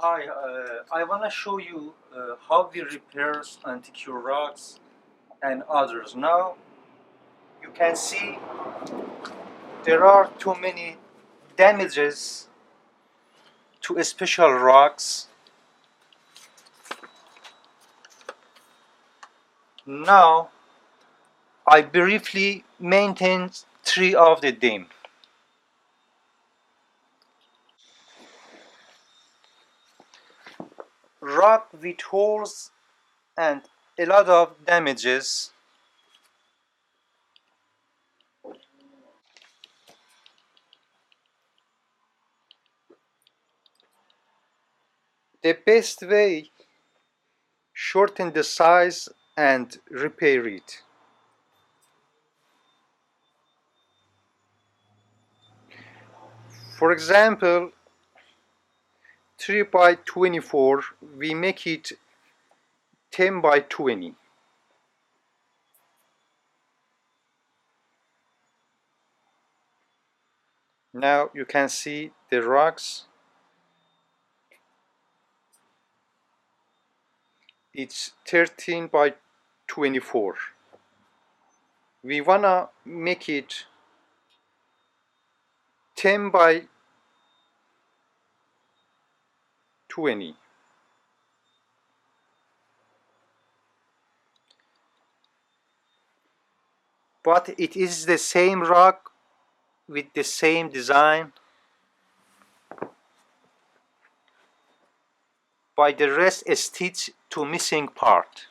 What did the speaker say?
Hi, I want to show you how we repair antique rugs and others. Now you can see there are too many damages to special rugs. Now I briefly maintain three of them. Rug with holes and a lot of damages. The best way, shorten the size and repair it. For example, 3 by 24, we make it 10 by 20. Now you can see the rugs. It's 13 by 24. We wanna make it 10 by 20. But it is the same rug with the same design. By the rest stitch to missing part.